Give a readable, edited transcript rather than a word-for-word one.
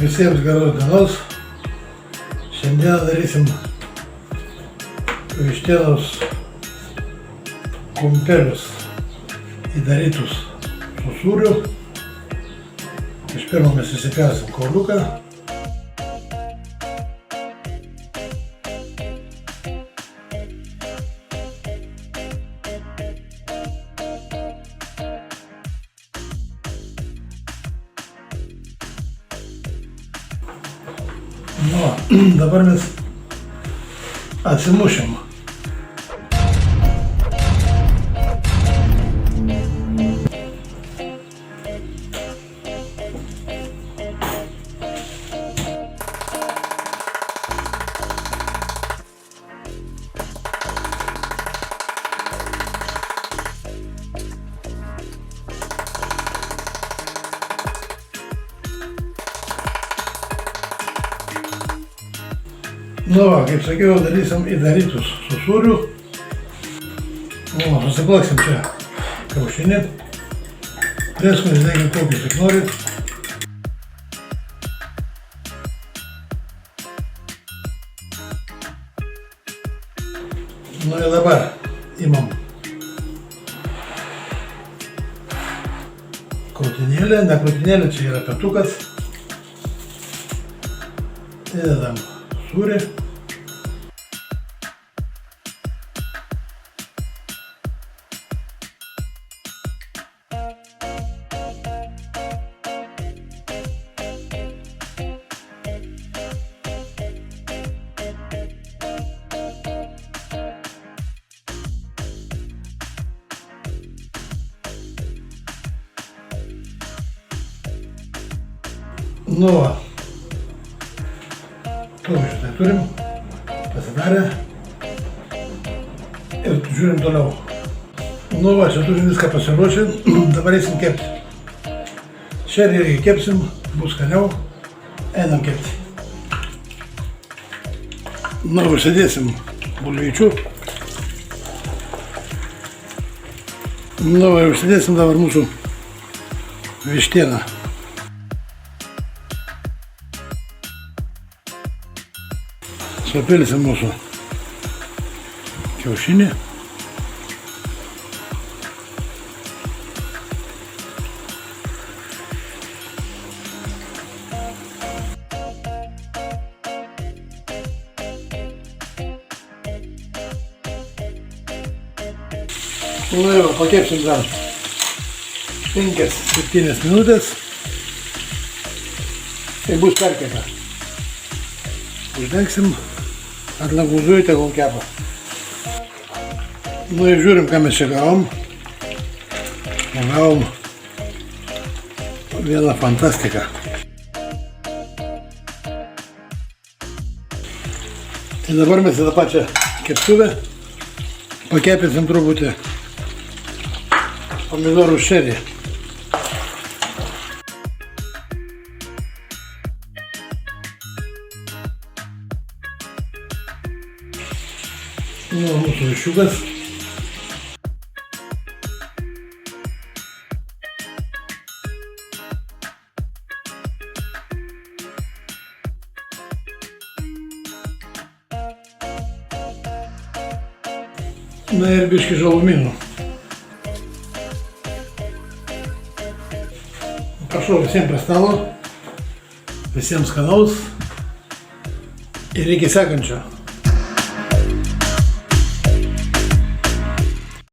Visiems geros dienos. Šiandien darysim vištienos kumpelius įdarytus su sūriu. Iš pirmo mes įsipjausim kauliuką. Nu, dabar mes atsimušim. Nu, va, kaip sakiau, darysim įdarytus su sūriu. Nu, susiplaksim čia kiaušinį. Prieskonius dėkit kokius tik norit. Nu ir dabar imam krūtinėlę, ne krūtinėlė, čia yra petukas. Įdedam sūrį. Nu, va. Tokį štai turim, pasidarę ir žiūrim toliau. Nu va, čia turim viską pasiruošę, dabar eisim kepti. Šerį irgi kepsim, bus skaniau, einam kepti. Nu, užsidėsim bulvyčių. Nu, va, užsidėsim dabar mūsų vištieną. Supilsim mūsų kiaušinį. Nu jau, pakepsim dar 5-7 minutės. Tai bus perkepę. Uždengsim. Atlanguzuoju, tegul kepa. Nu ir žiūrim, ką mes čia gavom. Gavom vieną fantastiką. Tai dabar mes į tą pačią keptuvę pakepinsim truputį pomidorų šerį. Nu, mūsų viščiukas. Na ir biškį žalumynų. Prašau visiems prie stalo, visiems skanaus ir iki sekančio.